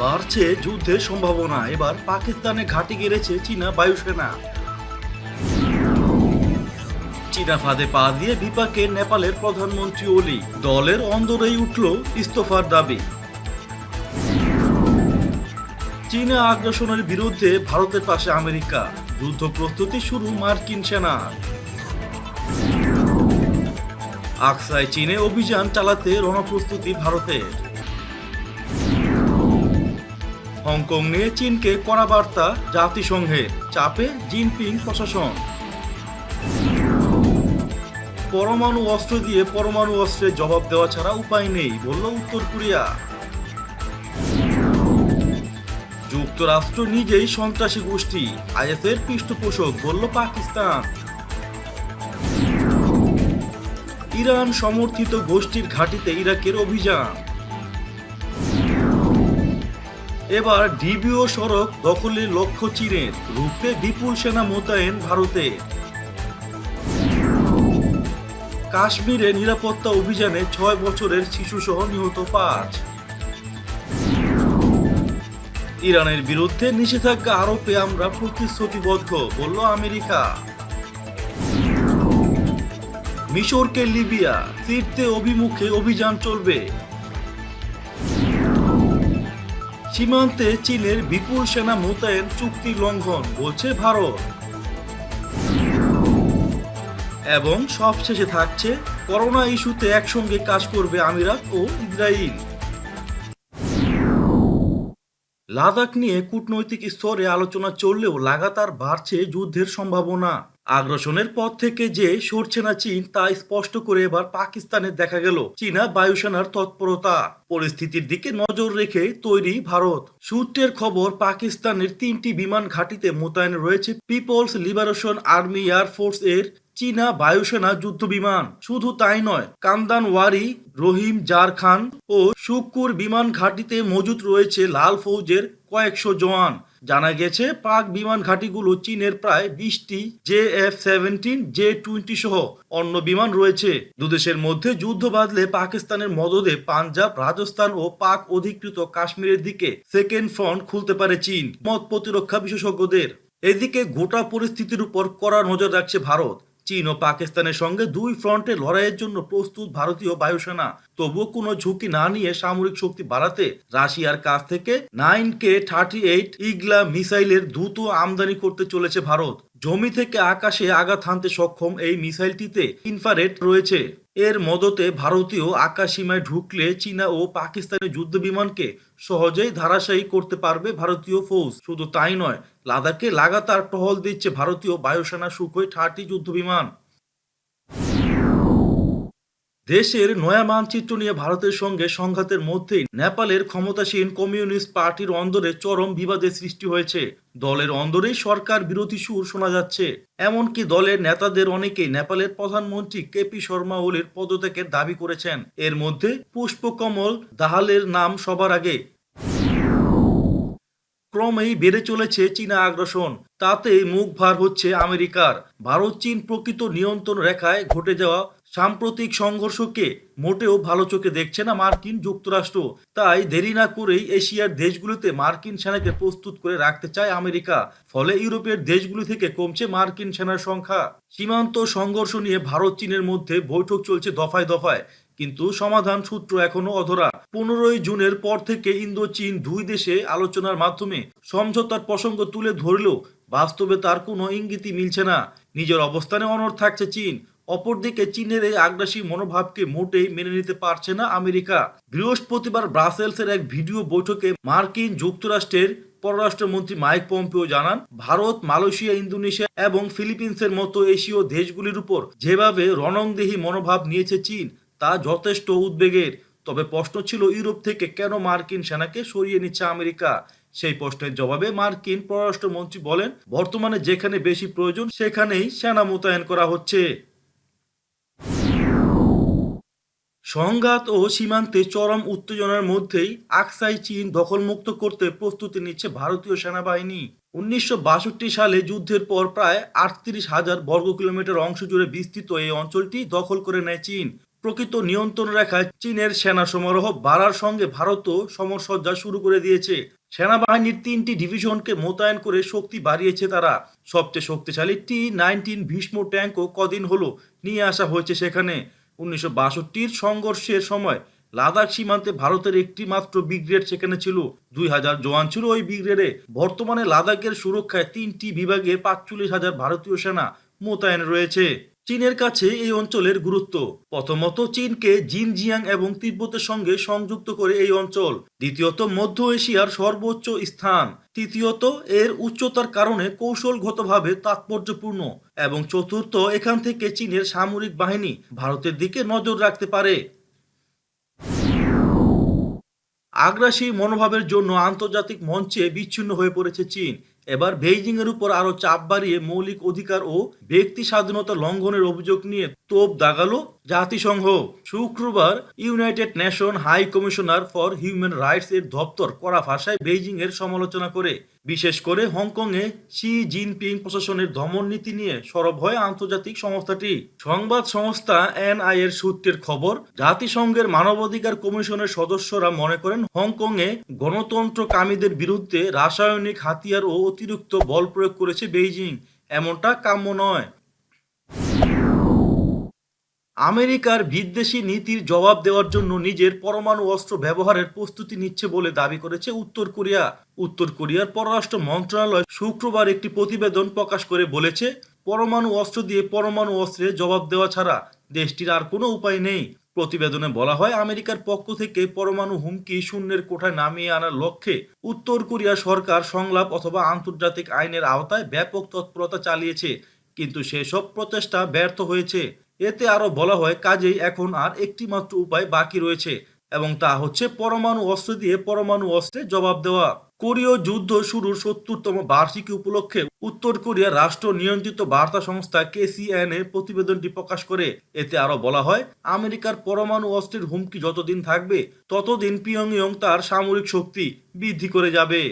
বাড়ছে যুদ্ধের সম্ভাবনা। এবার পাকিস্তানে ঘাঁটি গেড়েছে চীনা বায়ুসেনা। চীনা ফাঁদে পা দিয়ে বিপাকে নেপালের প্রধানমন্ত্রী ওলি। দলের অন্দরেই উঠল ইস্তফার দাবি। চীনা আগ্রাসনের বিরুদ্ধে ভারতের পাশে আমেরিকা। যুদ্ধ প্রস্তুতি শুরু মার্কিন সেনার। আকসায় চীনে অভিযান চালাতে রণপ্রস্তুতি ভারতের। হংকং নিয়ে চীনকে কড়া বার্তা জাতিসংঘের। চাপে জিনপিং প্রশাসন। পরমাণু অস্ত্র দিয়ে পরমাণু অস্ত্রের জবাব দেওয়া ছাড়া উপায় নেই, বলল উত্তর কোরিয়া। যুক্তরাষ্ট্র নিজেই সন্ত্রাসী গোষ্ঠী, আইএসের পৃষ্ঠপোষক, বলল পাকিস্তান। ইরান সমর্থিত গোষ্ঠীর ঘাঁটিতে ইরাকের অভিযান। এবার ডিবিও সড়ক দখলের লক্ষ্য চীনের, রুখতে বিপুল সেনা মোতায়েন ভারতে। কাশ্মীরে নিরাপত্তা অভিযানে 6 বছরের শিশুসহ নিহত 5। ইরানের বিরুদ্ধে নিষেধাজ্ঞা আরোপে আমরা প্রতিশ্রুতিবদ্ধ, বলল আমেরিকা। মিশরকে লিবিয়া ফিরতে অভিমুখে অভিযান চলবে। সীমান্তে চীনের বিপুল সেনা মোতায়েন চুক্তি লঙ্ঘন, বলছে ভারত। এবং সবশেষে থাকছে করোনা ইস্যুতে একসঙ্গে কাজ করবে আমিরাত ও ইসরায়েল। লাদাখ নিয়ে কূটনৈতিক স্তরে আলোচনা চললেও লাগাতার বাড়ছে যুদ্ধের সম্ভাবনা। আগ্রাসনের পর থেকে যে সরছে না চীন তা স্পষ্ট করে এবার পাকিস্তানে দেখা গেল চীনা বায়ুসেনার তৎপরতা। পরিস্থিতির দিকে নজর রেখে তৈরি ভারত। সূত্রের খবর, পাকিস্তানের 3টি বিমান ঘাঁটিতে মোতায়েন রয়েছে পিপলস লিবারেশন আর্মি এয়ারফোর্স এর চীনা বায়ুসেনা যুদ্ধ বিমান। শুধু তাই নয়, কান্দানওয়ারি, রহিম জার খান ও শুক্কুর বিমান ঘাঁটিতে মজুত রয়েছে লাল ফৌজের কয়েকশো জওয়ান। জানা গেছে পাক বিমান ঘাঁটিগুলো চীনের প্রায় 20টি JF-17, J-20 সহ অন্য বিমান রয়েছে। দুদেশের মধ্যে যুদ্ধ বাঁধলে পাকিস্তানের মদদে পাঞ্জাব, রাজস্থান ও পাক অধিকৃত কাশ্মীরের দিকে সেকেন্ড ফ্রন্ট খুলতে পারে চীন, মত প্রতিরক্ষা বিশেষজ্ঞদের। এদিকে গোটা পরিস্থিতির উপর কড়া নজর রাখছে ভারত। চীন ও পাকিস্তানের সঙ্গে 2 ফ্রন্টে লড়াইয়ের জন্য প্রস্তুত ভারতীয় বায়ুসেনা। তবুও কোনো ঝুঁকি না নিয়ে সামরিক শক্তি বাড়াতে রাশিয়ার কাছ থেকে 9K-38 ইগলা মিসাইলের দ্রুত আমদানি করতে চলেছে ভারত। জমি থেকে আকাশে আঘাত হানতে সক্ষম এই মিসাইলটিতে ইনফ্রারেড রয়েছে। এর মদতে ভারতীয় আকাশ সীমায় ঢুকলে চীনা ও পাকিস্তানি যুদ্ধ বিমানকে সহজেই ধারাশায়ী করতে পারবে ভারতীয় ফৌজ। শুধু তাই নয়, লাদাখে লাগাতার টহল দিচ্ছে ভারতীয় বায়ুসেনা সুখোই 30 যুদ্ধ বিমান। দেশের নয়া মানচিত্র নিয়ে ভারতের সঙ্গে সংঘাতের মধ্যেই নেপালের ক্ষমতাসীন কমিউনিস্ট পার্টির অন্দরে চরম বিবাদের সৃষ্টি হয়েছে। দলের অন্দরেই সরকার বিরোধী সুর শোনা যাচ্ছে। এমনকি দলের নেতাদের অনেকেই নেপালের প্রধানমন্ত্রী কেপি শর্মা ওলির পদত্যাগের দাবি করেছেন। এর মধ্যে পুষ্পকমল দাহালের নাম সবার আগে। ক্রমেই বেড়ে চলেছে চীনা আগ্রাসন, তাতেই মুখ ভার হচ্ছে আমেরিকার। ভারত চীন প্রকৃত নিয়ন্ত্রণ রেখায় ঘটে যাওয়া সাম্প্রতিক সংঘর্ষকে মোটেও ভালো চোখে দেখছে না মার্কিন যুক্তরাষ্ট্র। তাই দেরি না করেই এশিয়ার দেশগুলিতে মার্কিন সেনাকে প্রস্তুত করে রাখতে চায় আমেরিকা। ফলে ইউরোপের দেশগুলি থেকে কমছে মার্কিন সেনার সংখ্যা। সীমান্ত সংঘর্ষ নিয়ে ভারত চীনের মধ্যে বৈঠক চলছে দফায় দফায়, কিন্তু সমাধান সূত্র এখনো অধরা। 15ই জুনের পর থেকে ইন্দো চীন 2 দেশে আলোচনার মাধ্যমে সমঝোতার প্রসঙ্গ তুলে ধরলেও বাস্তবে তার কোনো ইঙ্গিতই মিলছে না। নিজের অবস্থানে অনড় থাকছে চীন। অপরদিকে চীনের এই আগ্রাসী মনোভাবকে মোটেই মেনে নিতে পারছে না আমেরিকা। বৃহস্পতিবার ব্রাসেলসের এক ভিডিও বৈঠকে মার্কিন যুক্তরাষ্ট্রের পররাষ্ট্রমন্ত্রী মাইক পম্পেও জানান, ভারত, মালয়েশিয়া, ইন্দোনেশিয়া এবং ফিলিপিন্সের মতো এশীয় দেশগুলির উপর যেভাবে রণংদেহী মনোভাব নিয়েছে চীন তা যথেষ্ট উদ্বেগের। তবে প্রশ্ন ছিল, ইউরোপ থেকে কেন মার্কিন সেনাকে সরিয়ে নিচ্ছে আমেরিকা? সেই প্রশ্নের জবাবে মার্কিন পররাষ্ট্রমন্ত্রী বলেন, বর্তমানে যেখানে বেশি প্রয়োজন সেখানেই সেনা মোতায়েন করা হচ্ছে। সংঘাত ও সীমান্তে চরম উত্তেজনার মধ্যেই আকসাই চীন দখলমুক্ত করতে প্রস্তুতি নিচ্ছে ভারতীয় সেনাবাহিনী। 1962 সালে যুদ্ধের পর প্রায় 38,000 বর্গ কিলোমিটার অংশ জুড়ে বিস্তৃত এই অঞ্চলটি দখল করে নেয় চীন। প্রকৃত নিয়ন্ত্রণ রেখায় চীনের সেনা সমারোহ বাড়ার সঙ্গে ভারতও সমরসজ্জা শুরু করে দিয়েছে। সেনাবাহিনীর 3টি ডিভিশনকে মোতায়েন করে শক্তি বাড়িয়েছে তারা। সবচেয়ে শক্তিশালী T-19 ভীষ্ম ট্যাঙ্কও কদিন হলো নিয়ে আসা হয়েছে সেখানে। 1962-র সংঘর্ষের সময় লাদাখ সীমান্তে ভারতের একটি মাত্র ব্রিগেড সেখানে ছিল। 2000 জওয়ান ছিল ওই ব্রিগেডে। বর্তমানে লাদাখের সুরক্ষায় 3টি বিভাগের 45,000 ভারতীয় সেনা মোতায়েন রয়েছে। চীনের কাছে এই অঞ্চলের গুরুত্ব, প্রথমত চীনকে জিনজিয়াং এবং তিব্বতের সঙ্গে সংযুক্ত করে এই অঞ্চল, দ্বিতীয়ত মধ্য এশিয়ার সর্বোচ্চ স্থান, তৃতীয়ত এর উচ্চতার কারণে কৌশলগতভাবে তাৎপর্যপূর্ণ, এবং চতুর্থ এখান থেকে চীনের সামরিক বাহিনী ভারতের দিকে নজর রাখতে পারে। আগ্রাসী মনোভাবের জন্য আন্তর্জাতিক মঞ্চে বিচ্ছিন্ন হয়ে পড়েছে চীন। এবার বেইজিং এর উপর আরো চাপ বাড়িয়ে মৌলিক অধিকার ও ব্যক্তি স্বাধীনতা লঙ্ঘনের অভিযোগ নিয়ে তোপ দাগালো জাতিসংঘ। শুক্রবার United Nation High Commissioner for Human Rights এর দপ্তর কড়া ভাষায় বেইজিং এর সমালোচনা করে, বিশেষ করে হংকংয়ে শি জিনপিং প্রশাসনের দমন নীতি নিয়ে সরব হয় আন্তর্জাতিক সংস্থাটি। সংবাদ সংস্থা এনআই এর সূত্রের খবর, জাতিসংঘের মানবাধিকার কমিশনের সদস্যরা মনে করেন হংকংয়ে গণতন্ত্রকামীদের বিরুদ্ধে রাসায়নিক হাতিয়ার ও অতিরিক্ত বল প্রয়োগ করেছে বেইজিং। এমনটা কাম্য নয়। আমেরিকার বিদ্বেষী নীতির জবাব দেওয়ার জন্য নিজের পরমাণু অস্ত্র ব্যবহারের প্রস্তুতি নিচ্ছে বলে দাবি করেছে উত্তর কোরিয়া। উত্তর কোরিয়ার পররাষ্ট্র মন্ত্রণালয় শুক্রবার একটি প্রতিবেদন প্রকাশ করে বলেছে, পরমাণু অস্ত্র দিয়ে পরমাণু অস্ত্রের জবাব দেওয়া ছাড়া দেশটির আর কোনো উপায় নেই। প্রতিবেদনে বলা হয়, আমেরিকার পক্ষ থেকে পরমাণু হুমকি শূন্যের কোঠায় নামিয়ে আনার লক্ষ্যে উত্তর কোরিয়া সরকার সংলাপ অথবা আন্তর্জাতিক আইনের আওতায় ব্যাপক তৎপরতা চালিয়েছে, কিন্তু সেসব প্রচেষ্টা ব্যর্থ হয়েছে। এতে আরো বলা হয়, কাজেই এখন আর একটি মাত্র উপায় বাকি রয়েছে, এবং তা হচ্ছে পরমাণু অস্ত্র দিয়ে পরমাণু অস্ত্রের জবাব দেওয়া। কোরীয় যুদ্ধ শুরুর 70তম বার্ষিকী উপলক্ষে উত্তর কোরিয়ার রাষ্ট্র নিয়ন্ত্রিত বার্তা সংস্থা KCNA প্রতিবেদনটি প্রকাশ করে। এতে আরো বলা হয়, আমেরিকার পরমাণু অস্ত্রের হুমকি যতদিন থাকবে ততদিন পিয়ংইয়ং তার সামরিক শক্তি বৃদ্ধি করে যাবে।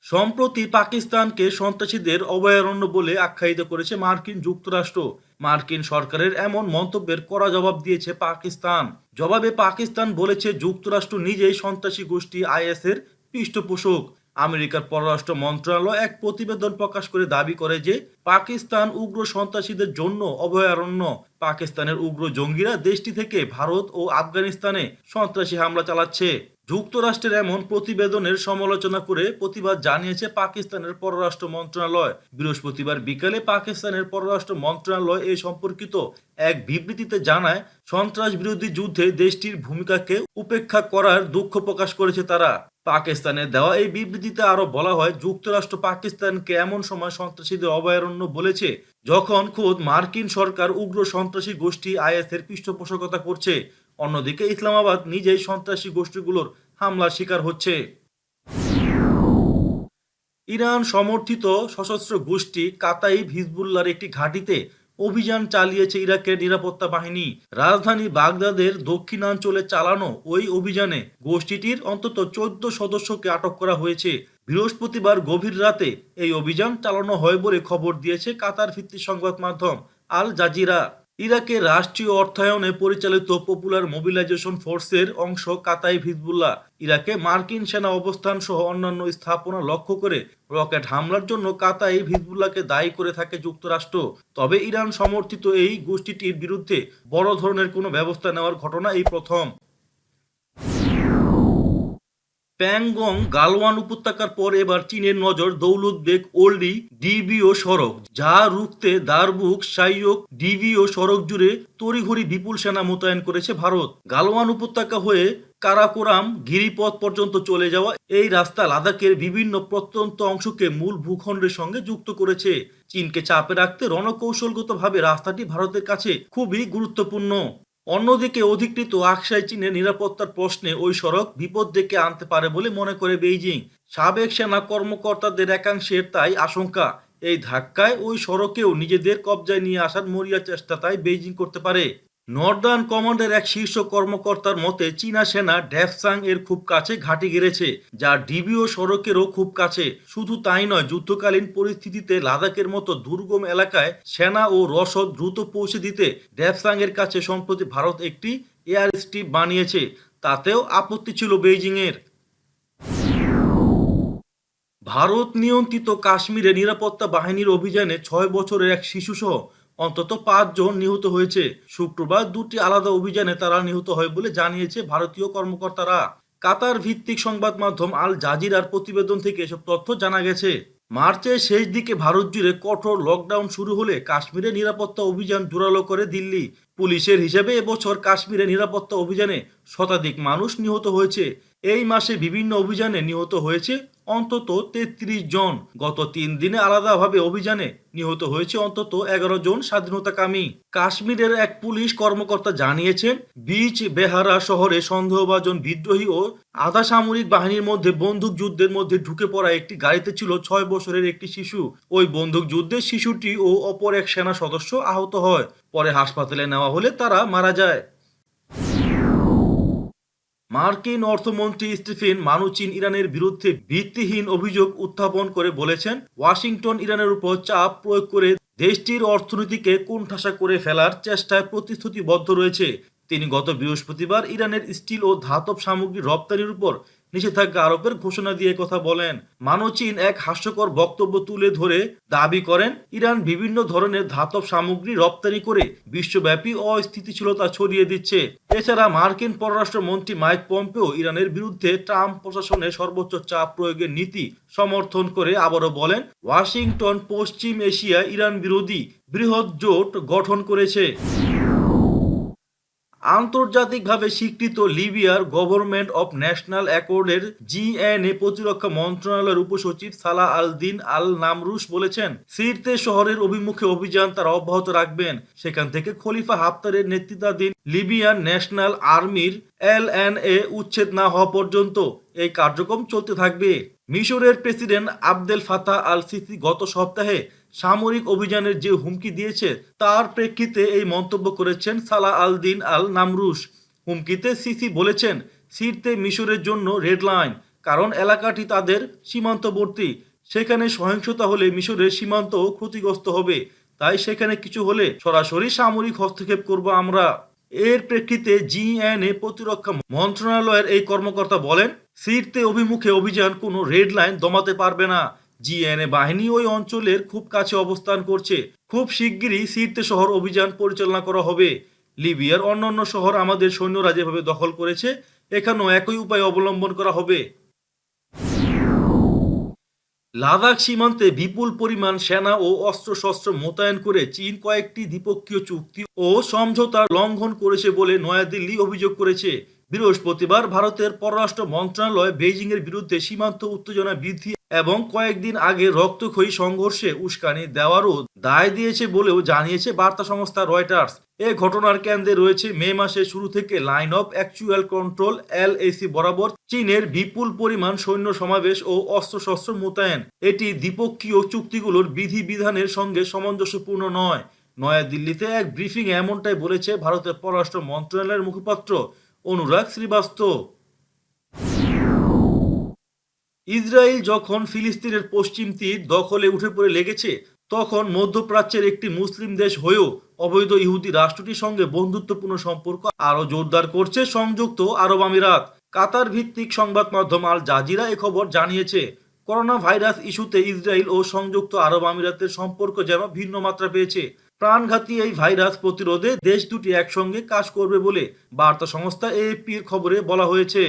সম্প্রতি পাকিস্তানকে সন্ত্রাসীদের অভয়ারণ্য বলে আখ্যায়িত করেছে মার্কিন যুক্তরাষ্ট্র। মার্কিন সরকারের এমন মন্তব্যের কড়া জবাব দিয়েছে পাকিস্তান। জবাবে পাকিস্তান বলেছে, যুক্তরাষ্ট্র নিজেই সন্ত্রাসী গোষ্ঠী IS এর পৃষ্ঠপোষক। আমেরিকার পররাষ্ট্র মন্ত্রণালয় এক প্রতিবেদন প্রকাশ করে দাবি করে যে পাকিস্তান উগ্র সন্ত্রাসীদের জন্য অভয়ারণ্য। পাকিস্তানের উগ্র জঙ্গিরা দেশটি থেকে ভারত ও আফগানিস্তানে সন্ত্রাসী হামলা চালাচ্ছে। যুক্তরাষ্ট্রের এমন প্রতিবেদনের সমালোচনা করে প্রতিবাদ জানিয়েছে পাকিস্তানের পররাষ্ট্র মন্ত্রণালয়। বৃহস্পতিবার বিকালে পাকিস্তানের পররাষ্ট্র মন্ত্রণালয় এ সম্পর্কিত এক বিবৃতিতে জানায়, সন্ত্রাস বিরোধী যুদ্ধে দেশটির ভূমিকাকে উপেক্ষা করার দুঃখ প্রকাশ করেছে তারা। পাকিস্তানের দেওয়া এই বিবৃতিতে আরো বলা হয়, যুক্তরাষ্ট্র পাকিস্তানকে এমন সময় সন্ত্রাসীদের অভয়ারণ্য বলেছে যখন খোদ মার্কিন সরকার উগ্র সন্ত্রাসী গোষ্ঠী IS এর পৃষ্ঠপোষকতা করছে। অন্যদিকে ইসলামাবাদ নিজেই সন্ত্রাসী গোষ্ঠীগুলোর হামলার শিকার হচ্ছে। ইরান সমর্থিত সশস্ত্র গোষ্ঠী কাতাইব হিজবুল্লাহর একটি ঘাঁটিতে অভিযান চালিয়েছে ইরাকের নিরাপত্তা বাহিনী। রাজধানী বাগদাদের দক্ষিণাঞ্চলে চালানো ওই অভিযানে গোষ্ঠীটির অন্তত 14 সদস্যকে আটক করা হয়েছে। বৃহস্পতিবার গভীর রাতে এই অভিযান চালানো হয় বলে খবর দিয়েছে কাতার ভিত্তিক সংবাদ মাধ্যম আল জাজিরা। ইরাকের রাষ্ট্রীয় অর্থায়নে পরিচালিত পপুলার মোবিলাইজেশন ফোর্সের অংশ কাতাইব হিজবুল্লাহ ইরাকে মার্কিন সেনা অবস্থান সহ অন্যান্য স্থাপনা লক্ষ্য করে রকেট হামলার জন্য কাতাইব হিজবুল্লাহকে দায়ী করে থাকে যুক্তরাষ্ট্র। তবে ইরান সমর্থিত এই গোষ্ঠীটির বিরুদ্ধে বড় ধরনের কোনো ব্যবস্থা নেওয়ার ঘটনা এই প্রথম। প্যাংগং গালওয়ান উপত্যকার পর এবার চীনের নজর দৌলত বেগ ওল্ডি ডিবিও সড়ক, যা রুখতে দারবুক সাইওক ডিবিও সড়ক জুড়ে তড়িঘড়ি বিপুল সেনা মোতায়েন করেছে ভারত। গালওয়ান উপত্যকা হয়ে কারাকোরাম গিরিপথ পর্যন্ত চলে যাওয়া এই রাস্তা লাদাখের বিভিন্ন প্রত্যন্ত অংশকে মূল ভূখণ্ডের সঙ্গে যুক্ত করেছে। চীনকে চাপে রাখতে রণকৌশলগতভাবে রাস্তাটি ভারতের কাছে খুবই গুরুত্বপূর্ণ। অন্যদিকে অধিকৃত আকসাই চীনের নিরাপত্তার প্রশ্নে ওই সড়ক বিপদ ডেকে আনতে পারে বলে মনে করে বেইজিং। সাবেক সেনা কর্মকর্তাদের একাংশের তাই আশঙ্কা, এই ধাক্কায় ওই সড়কেও নিজেদের কবজায় নিয়ে আসার মরিয়া চেষ্টা তাই বেইজিং করতে পারে। নর্দার্ন কমান্ডের এক শীর্ষ কর্মকর্তার মতে চীনা সেনা ড্যাপসাং এর খুব কাছে ঘাঁটি গেড়েছে, যা ডিবিও সড়কেরও খুব কাছে। শুধু তাই নয়, যুদ্ধকালীন পরিস্থিতিতে লাদাখের মতো দুর্গম এলাকায় সেনা ও রসদ দ্রুত পৌঁছে দিতে ড্যাপসাং এর কাছে সম্প্রতি ভারত একটি এয়ার স্ট্রিপ বানিয়েছে। তাতেও আপত্তি ছিল বেইজিং এর। ভারত নিয়ন্ত্রিত কাশ্মীরে নিরাপত্তা বাহিনীর অভিযানে 6 বছরের এক শিশুসহ অন্তত 5 জন নিহত হয়েছে। শুক্রবার দুটি আলাদা অভিযানে তারা নিহত হয় বলে জানিয়েছে ভারতীয় কর্মকর্তারা। কাতার ভিত্তিক সংবাদ মাধ্যম আল জাজিরার প্রতিবেদন থেকে এসব তথ্য জানা গেছে। মার্চের শেষ দিকে ভারত জুড়ে কঠোর লকডাউন শুরু হলে কাশ্মীরে নিরাপত্তা অভিযান জোরালো করে দিল্লি। পুলিশের হিসেবে এবছর কাশ্মীরে নিরাপত্তা অভিযানে শতাধিক মানুষ নিহত হয়েছে। এই মাসে বিভিন্ন অভিযানে নিহত হয়েছে অন্তত 33 জন। গত 3 দিনে আলাদাভাবে অভিযানে নিহত হয়েছে অন্তত 11 জন স্বাধীনতাকামী। কাশ্মীরের এক পুলিশ কর্মকর্তা জানিয়েছেন, বিচ বেহারা শহরে সন্দেহভাজন বিদ্রোহী ও আধা সামরিক বাহিনীর মধ্যে বন্দুকযুদ্ধের মধ্যে ঢুকে পড়া একটি গাড়িতে ছিল 6 বছরের একটি শিশু। ওই বন্দুকযুদ্ধে শিশুটি ও অপর এক সেনা সদস্য আহত হয়। পরে হাসপাতালে নেওয়া হলে তারা মারা যায়। মার্কিন অর্থমন্ত্রী স্টিফেন মানুচিন ইরানের বিরুদ্ধে ভিত্তিহীন অভিযোগ উত্থাপন করে বলেছেন, ওয়াশিংটন ইরানের উপর চাপ প্রয়োগ করে দেশটির অর্থনীতিকে কোণঠাসা করে ফেলার চেষ্টায় প্রতিশ্রুতিবদ্ধ রয়েছে। তিনি গত বৃহস্পতিবার ইরানের স্টিল ও ধাতব সামগ্রী রপ্তানির উপর নিষেধাজ্ঞা আরোপের ঘোষণা দিয়ে কথা বলেন। মানুচিন এক হাস্যকর বক্তব্য তুলে ধরে দাবি করেন, ইরান বিভিন্ন ধরনের ধাতব সামগ্রী রপ্তানি করে বিশ্বব্যাপী অস্থিতিশীলতা ছড়িয়ে দিচ্ছে। এছাড়া মার্কিন পররাষ্ট্রমন্ত্রী মাইক পম্পেও ইরানের বিরুদ্ধে ট্রাম্প প্রশাসনের সর্বোচ্চ চাপ প্রয়োগের নীতি সমর্থন করে আবারও বলেন, ওয়াশিংটন পশ্চিম এশিয়ায় ইরান বিরোধী বৃহৎ জোট গঠন করেছে। আন্তর্জাতিকভাবে স্বীকৃত লিবিয়ার গভর্নমেন্ট অব ন্যাশনাল অ্যাকর্ডের জিএনএ প্রতিরক্ষা মন্ত্রণালয়ের উপসচিব সালাহ আল দিন আল নামরুস বলেছেন, সিরতে শহরের অভিমুখে অভিযান তারা অব্যাহত রাখবেন। সেখান থেকে খলিফা হাফতারের নেতৃত্বাধীন লিবিয়ান ন্যাশনাল আর্মির এলএনএ উচ্ছেদ না হওয়া পর্যন্ত এই কার্যক্রম চলতে থাকবে। মিশরের president Abdel Fattah al Sisi গত সপ্তাহে সামরিক অভিযানের যে হুমকি দিয়েছে তার প্রেক্ষিতে এই মন্তব্য করেছেন সালাহ আল দিন আল নামরুস। হুমকিতে সিসি বলেছেন, সিরতে মিশরের জন্য রেড লাইন, কারণ এলাকাটি তাদের সীমান্তবর্তী। সেখানে সহিংসতা হলে মিশরের সীমান্তও ক্ষতিগ্রস্ত হবে। তাই সেখানে কিছু হলে সরাসরি সামরিক হস্তক্ষেপ করব আমরা। এর প্রেক্ষিতে জিএনএ প্রতিরক্ষা মন্ত্রণালয়ের এই কর্মকর্তা বলেন, সিরতে অভিমুখে অভিযান কোনো রেড লাইন দমাতে পারবে না। জিএনএ বাহিনী ওই অঞ্চলের খুব কাছে অবস্থান করছে। খুব শিগগিরই সিরতে শহর অভিযান পরিচালনা করা হবে। লিবিয়ার অন্যান্য শহর আমাদের সৈন্যরা যেভাবে দখল করেছে, এখানেও একই উপায় অবলম্বন করা হবে। লাদাখ সীমান্তে বিপুল পরিমাণ সেনা ও অস্ত্রশস্ত্র মোতায়েন করে চীন কয়েকটি দ্বিপক্ষীয় চুক্তি ও সমঝোতা লঙ্ঘন করেছে বলে নয়াদিল্লি অভিযোগ করেছে। বৃহস্পতিবার ভারতের পররাষ্ট্র মন্ত্রণালয় বেইজিংয়ের বিরুদ্ধে সীমান্ত উত্তেজনা বৃদ্ধি এবং কয়েকদিন আগে রক্তক্ষয়ী সংঘর্ষে উস্কানি দেওয়ারও দায় দিয়েছে বলেও জানিয়েছে বার্তা সংস্থা রয়টার্স। এ ঘটনার কেন্দ্রে রয়েছে মে মাসের শুরু থেকে line of actual control LAC বরাবর চীনের বিপুল পরিমাণ সৈন্য সমাবেশ ও অস্ত্রশস্ত্র মোতায়েন। এটি দ্বিপক্ষীয় চুক্তিগুলোর বিধিবিধানের সঙ্গে সামঞ্জস্যপূর্ণ নয়। নয়াদিল্লিতে এক ব্রিফিং এমনটাই বলেছে ভারতের পররাষ্ট্র মন্ত্রণালয়ের মুখপাত্র অনুরাগ শ্রীবাস্তব। ইসরায়েল যখন ফিলিস্তিনের পশ্চিম তীর দখলে উঠে পড়ে লেগেছে, তখন মধ্যপ্রাচ্যের একটি মুসলিম দেশ হয়েও অবৈধ ইহুদি রাষ্ট্রটির সঙ্গে বন্ধুত্বপূর্ণ সম্পর্ক আরও জোরদার করছে সংযুক্ত আরব আমিরাত। কাতার ভিত্তিক সংবাদ মাধ্যম আল জাজিরা এ খবর জানিয়েছে, করোনা ভাইরাস ইস্যুতে ইসরায়েল ও সংযুক্ত আরব আমিরাতের সম্পর্ক যেন ভিন্ন মাত্রা পেয়েছে। প্রাণঘাতী এই ভাইরাস প্রতিরোধে দেশ দুটি একসঙ্গে কাজ করবে বলে বার্তা সংস্থা এএফপির খবরে বলা হয়েছে।